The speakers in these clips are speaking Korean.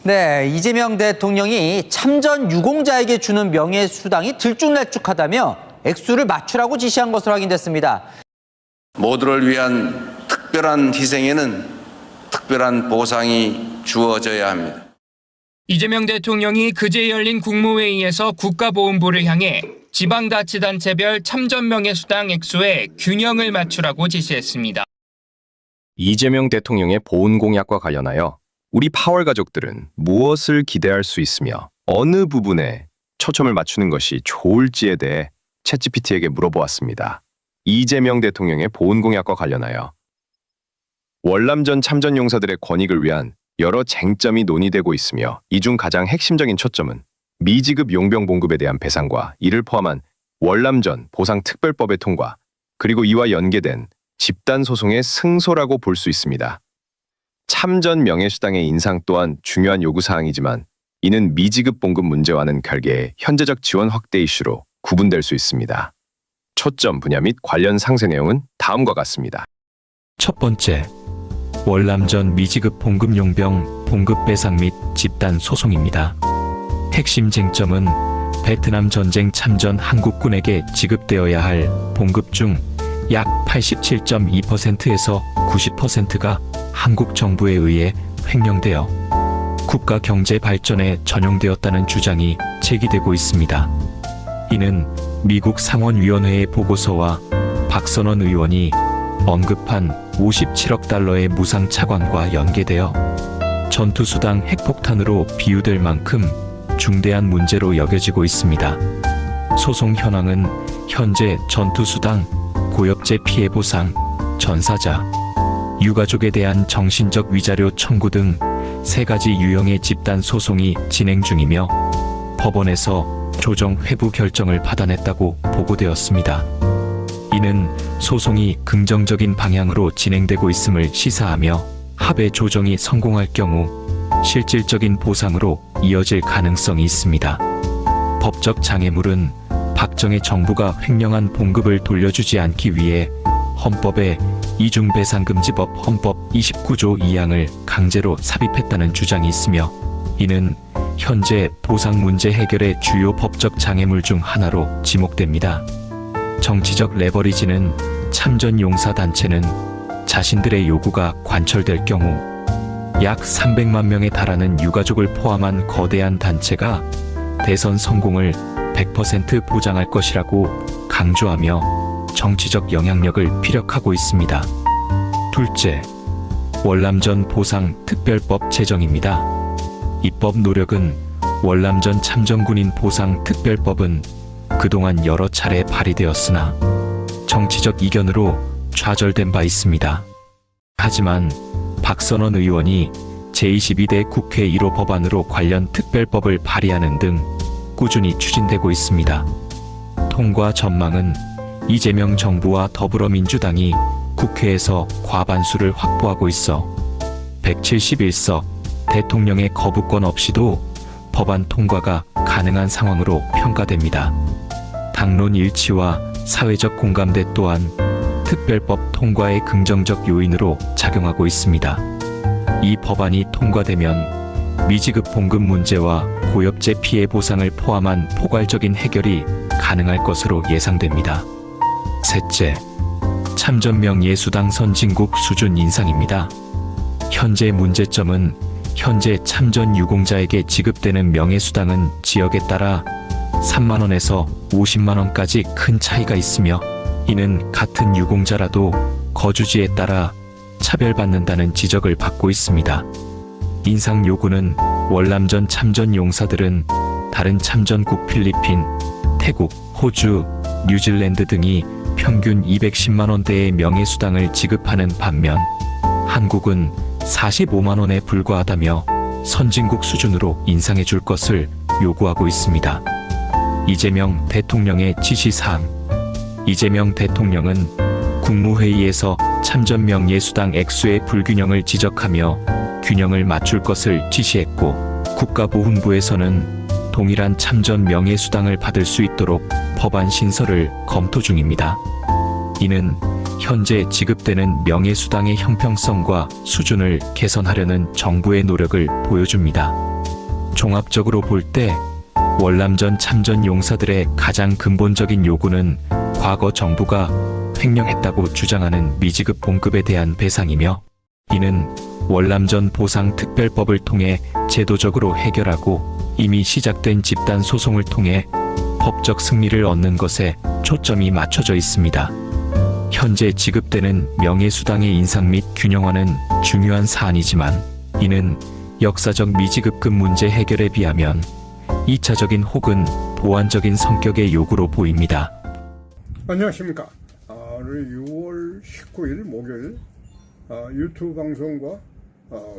네, 이재명 대통령이 참전 유공자에게 주는 명예수당이 들쭉날쭉하다며 액수를 맞추라고 지시한 것으로 확인됐습니다. 모두를 위한 특별한 희생에는 특별한 보상이 주어져야 합니다. 이재명 대통령이 그제 열린 국무회의에서 국가보훈부를 향해 지방자치단체별 참전 명예수당 액수에 균형을 맞추라고 지시했습니다. 이재명 대통령의 보훈 공약과 관련하여 우리 파월 가족들은 무엇을 기대할 수 있으며 어느 부분에 초점을 맞추는 것이 좋을지에 대해 챗GPT에게 물어보았습니다. 이재명 대통령의 보훈 공약과 관련하여 월남전 참전 용사들의 권익을 위한 여러 쟁점이 논의되고 있으며 이 중 가장 핵심적인 초점은 미지급 용병 봉급에 대한 배상과 이를 포함한 월남전 보상특별법의 통과, 그리고 이와 연계된 집단 소송의 승소라고 볼 수 있습니다. 참전 명예수당의 인상 또한 중요한 요구사항이지만 이는 미지급 봉급 문제와는 별개의 현재적 지원 확대 이슈로 구분될 수 있습니다. 초점 분야 및 관련 상세 내용은 다음과 같습니다. 첫 번째, 월남전 미지급 봉급 용병 봉급 배상 및 집단 소송입니다. 핵심 쟁점은 베트남 전쟁 참전 한국군에게 지급되어야 할 봉급 중 약 87.2%에서 90%가 한국 정부에 의해 횡령되어 국가 경제 발전에 전용되었다는 주장이 제기되고 있습니다. 이는 미국 상원위원회의 보고서와 박선원 의원이 언급한 57억 달러의 무상 차관과 연계되어 전투수당 핵폭탄으로 비유될 만큼 중대한 문제로 여겨지고 있습니다. 소송 현황은 현재 전투수당, 고엽제 피해 보상, 전사자, 유가족에 대한 정신적 위자료 청구 등 3가지 유형의 집단 소송이 진행 중이며 법원에서 조정 회부 결정을 받아냈다고 보고되었습니다. 이는 소송이 긍정적인 방향으로 진행되고 있음을 시사하며 합의 조정이 성공할 경우 실질적인 보상으로 이어질 가능성이 있습니다. 법적 장애물은 박정희 정부가 횡령한 봉급을 돌려주지 않기 위해 헌법의 이중배상금지법 헌법 29조 2항을 강제로 삽입했다는 주장이 있으며 이는 현재 보상 문제 해결의 주요 법적 장애물 중 하나로 지목됩니다. 정치적 레버리지는 참전 용사 단체는 자신들의 요구가 관철될 경우 약 300만 명에 달하는 유가족을 포함한 거대한 단체가 대선 성공을 100% 보장할 것이라고 강조하며 정치적 영향력을 피력하고 있습니다. 둘째, 월남전 보상 특별법 제정입니다. 입법 노력은 월남전 참전군인 보상 특별법은 그동안 여러 차례 발의되었으나 정치적 이견으로 좌절된 바 있습니다. 하지만 박선원 의원이 제22대 국회 1호 법안으로 관련 특별법을 발의하는 등 꾸준히 추진되고 있습니다. 통과 전망은 이재명 정부와 더불어민주당이 국회에서 과반수를 확보하고 있어 171석 대통령의 거부권 없이도 법안 통과가 가능한 상황으로 평가됩니다. 당론 일치와 사회적 공감대 또한 특별법 통과의 긍정적 요인으로 작용하고 있습니다. 이 법안이 통과되면 미지급 봉급 문제와 고엽제 피해 보상을 포함한 포괄적인 해결이 가능할 것으로 예상됩니다. 셋째, 참전 명예수당 선진국 수준 인상입니다. 현재 문제점은 현재 참전 유공자에게 지급되는 명예수당은 지역에 따라 3만 원에서 50만 원까지 큰 차이가 있으며 이는 같은 유공자라도 거주지에 따라 차별받는다는 지적을 받고 있습니다. 인상 요구는 월남전 참전 용사들은 다른 참전국 필리핀, 태국, 호주, 뉴질랜드 등이 평균 210만 원대의 명예수당을 지급하는 반면 한국은 45만 원에 불과하다며 선진국 수준으로 인상해 줄 것을 요구하고 있습니다. 이재명 대통령의 지시사항. 이재명 대통령은 국무회의에서 참전 명예수당 액수의 불균형을 지적하며 균형을 맞출 것을 지시했고 국가보훈부에서는 동일한 참전 명예수당을 받을 수 있도록 법안 신설을 검토 중입니다. 이는 현재 지급되는 명예수당의 형평성과 수준을 개선하려는 정부의 노력을 보여줍니다. 종합적으로 볼 때 월남전 참전 용사들의 가장 근본적인 요구는 과거 정부가 횡령했다고 주장하는 미지급 봉급에 대한 배상이며, 이는 월남전 보상특별법을 통해 제도적으로 해결하고 이미 시작된 집단 소송을 통해 법적 승리를 얻는 것에 초점이 맞춰져 있습니다. 현재 지급되는 명예수당의 인상 및 균형화는 중요한 사안이지만, 이는 역사적 미지급금 문제 해결에 비하면 2차적인 혹은 보완적인 성격의 요구로 보입니다. 안녕하십니까. 오늘 6월 19일 목요일 유튜브 방송과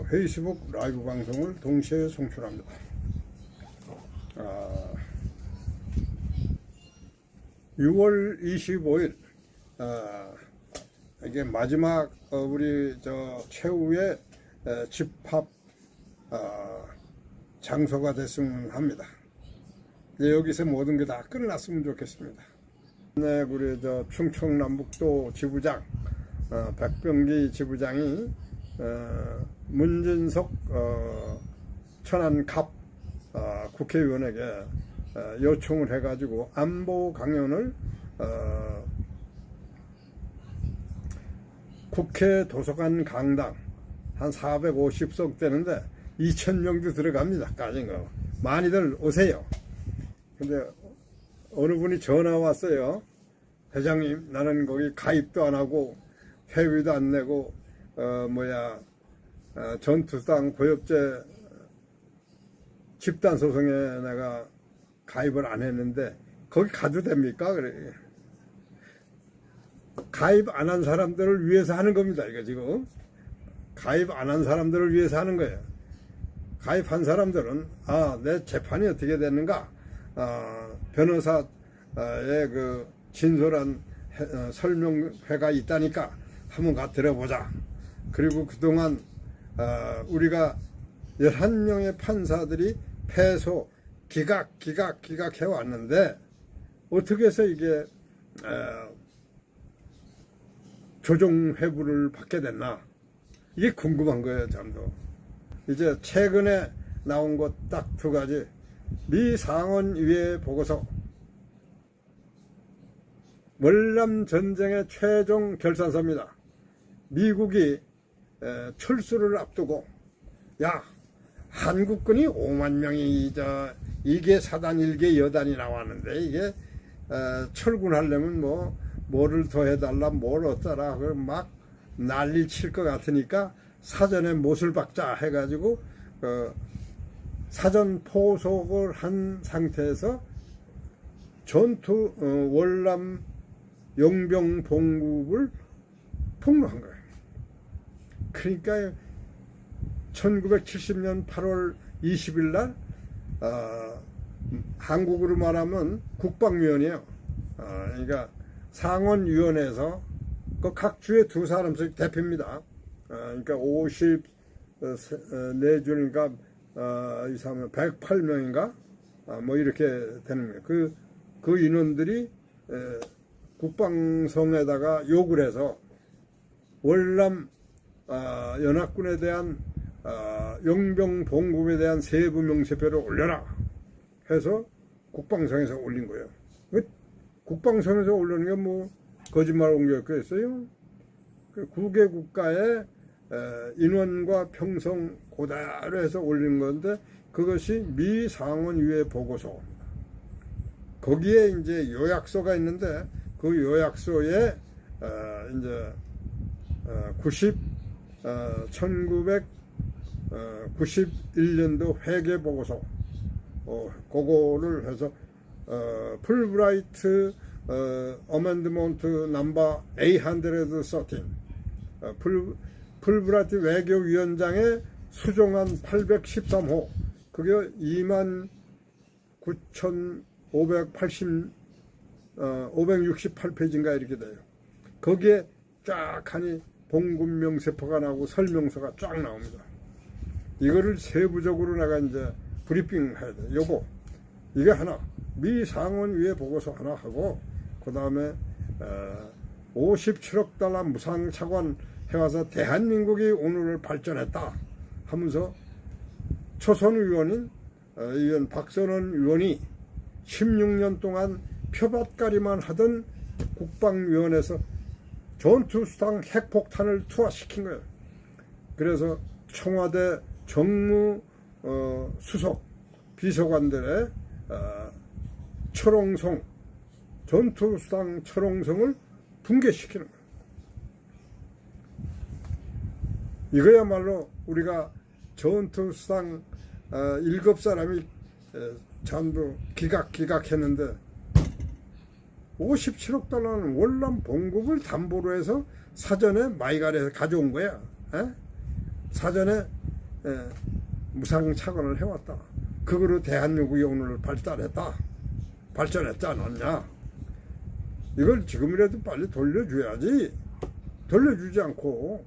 페이스북 라이브 방송을 동시에 송출합니다. 6월 25일 이게 마지막 우리 최후의 집합 장소가 됐으면 합니다. 여기서 모든 게 다 끝났으면 좋겠습니다. 네, 우리 충청남북도 지부장 백병기 지부장이 문진석 천안갑 국회의원에게 요청을 해가지고 안보 강연을 국회 도서관 강당 한 450석 되는데 2,000명도 들어갑니다. 까진 거. 많이들 오세요. 근데 어느 분이 전화 왔어요. 회장님, 나는 거기 가입도 안 하고 회비도 안 내고 전투상 고엽제 집단 소송에 내가 가입을 안 했는데 거기 가도 됩니까? 그래. 가입 안 한 사람들을 위해서 하는 겁니다. 이거 지금 가입 안 한 사람들을 위해서 하는 거예요. 가입한 사람들은 내 재판이 어떻게 됐는가, 변호사의 그 진솔한 설명회가 있다니까 한번 가 들어보자. 그리고 그동안 우리가 11명의 판사들이 패소 기각 해왔는데 어떻게 해서 이게 조정 회부를 받게 됐나, 이게 궁금한 거예요. 참도 이제 최근에 나온 것 딱 2가지. 미 상원의회 보고서, 월남 전쟁의 최종 결산서입니다. 미국이 철수를 앞두고 한국군이 5만 명이 이게 사단 1개 여단이 나왔는데 이게 철군하려면 뭐를 더 해달라 뭘 어쩌라 막 난리 칠 것 같으니까 사전에 못을 박자 해가지고 사전 포속을 한 상태에서 전투 월남 용병 봉급을 폭로한 거예요. 그러니까 1970년 8월 20일 날 한국으로 말하면 국방위원회요. 그러니까 상원위원회에서 그 각 주에 2사람씩 대표입니다. 그러니까 54주니까 108명인가 이렇게 되는 거예요. 그 인원들이 국방성에다가 요구를 해서 월남 연합군에 대한 용병 봉급에 대한 세부 명세표를 올려라 해서 국방성에서 올린 거예요. 국방성에서 올리는 게 거짓말 옮겼겠어요? 그 9개 국가의 인원과 평성 고대로 해서 올린 건데, 그것이 미 상원의회 보고서. 거기에 이제 요약서가 있는데, 그 요약서에 이제 1991년도 회계 보고서 그거를 해서 풀브라이트 어멘드먼트 넘버 813 풀브라이트 외교위원장의 수정안 813호, 그게 29,568페이지인가 이렇게 돼요. 거기에 쫙 하니 봉급 명세표가 나오고 설명서가 쫙 나옵니다. 이거를 세부적으로 내가 이제 브리핑 해야 돼. 이게 하나, 미 상원의회 보고서 하나 하고, 그 다음에 57억 달러 무상 차관 해와서 대한민국이 오늘을 발전했다 하면서 초선 의원인 의원 박선원 의원이 16년 동안 표밭가리만 하던 국방위원회에서 전투수당 핵폭탄을 투하시킨 거예요. 그래서 청와대 정무 수석 비서관들의 철옹성, 전투수당 철옹성을 붕괴시키는 거예요. 이거야말로 우리가 전투수당 7사람이 전부 기각했는데 57억 달러는 월남 봉급을 담보로 해서 사전에 마이갈에서 가져온 거야. 사전에 무상 착언을 해왔다. 그거로 대한민국이 오늘 발전했지 않았냐. 이걸 지금이라도 빨리 돌려줘야지. 돌려주지 않고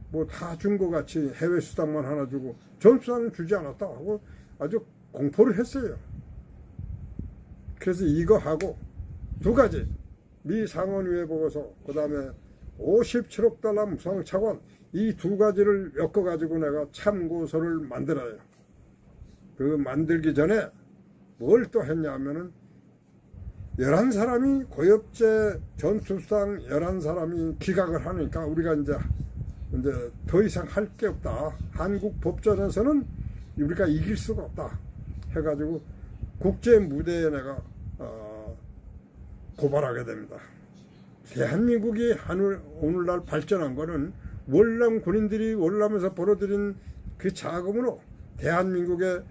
뭐 다 준 것 같이 해외 수당만 하나 주고 전수당은 주지 않았다 하고 아주 공포를 했어요. 그래서 이거 하고 두 가지, 미 상원의회 보고서, 그 다음에 57억 달러 무상 차관, 이 두 가지를 엮어가지고 내가 참고서를 만들어요. 그 만들기 전에 뭘 또 했냐면은 11사람이 고엽제 전투수당 11사람이 기각을 하니까 우리가 이제 더 이상 할 게 없다. 한국 법전에서는 우리가 이길 수가 없다. 해가지고 국제 무대에 내가 고발하게 됩니다. 대한민국이 오늘날 발전한 거는 월남 군인들이 월남에서 벌어들인 그 자금으로 대한민국의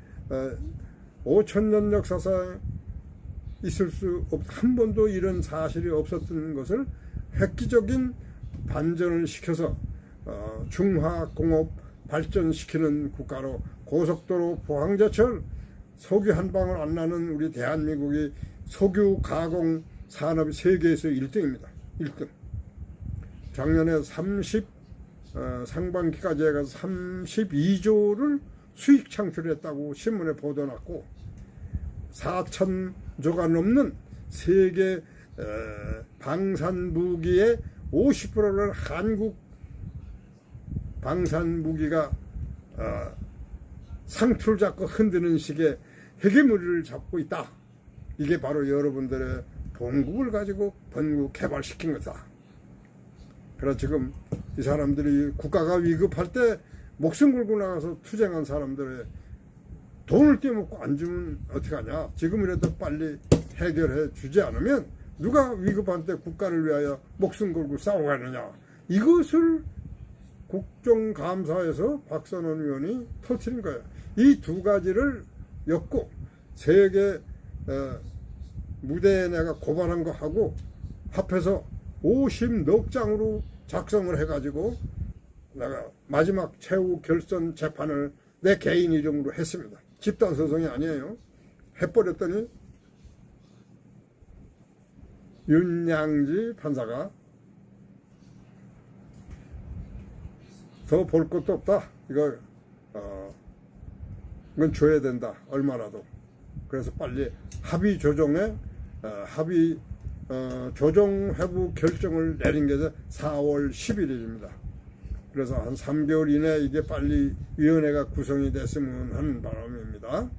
5천년 역사상 있을 수 한 번도 이런 사실이 없었던 것을 획기적인 반전을 시켜서 중화공업 발전시키는 국가로 고속도로, 포항제철, 석유 한 방울 안 나는 우리 대한민국이 석유 가공 산업 세계에서 1등입니다. 1등. 작년에 상반기까지 해가서 32조를 수익 창출했다고 신문에 보도 났고 4,000조가 넘는 세계 방산무기의 50%를 한국 방산무기가 상투를 잡고 흔드는 식의 헤게모니를 잡고 있다. 이게 바로 여러분들의 봉급을 가지고 번국 개발시킨 거다. 그래서 지금 이 사람들이 국가가 위급할 때 목숨 걸고 나가서 투쟁한 사람들의 돈을 떼먹고 안 주면 어떡하냐. 지금이라도 빨리 해결해 주지 않으면 누가 위급한 때 국가를 위하여 목숨 걸고 싸워가느냐. 이것을 국정감사에서 박선원 의원이 터뜨린 거예요. 이 두 가지를 엮고 세계 무대에 내가 고발한 거 하고 합해서 50넉 장으로 작성을 해가지고 내가 마지막 최후 결선 재판을 내 개인 이름으로 했습니다. 집단소송이 아니에요. 해버렸더니 윤양지 판사가 더 볼 것도 없다. 이건 줘야 된다. 얼마라도. 그래서 빨리 합의 조정에 조정 회부 결정을 내린 게 4월 11일입니다. 그래서 한 3개월 이내 이게 빨리 위원회가 구성이 됐으면 하는 바람입니다.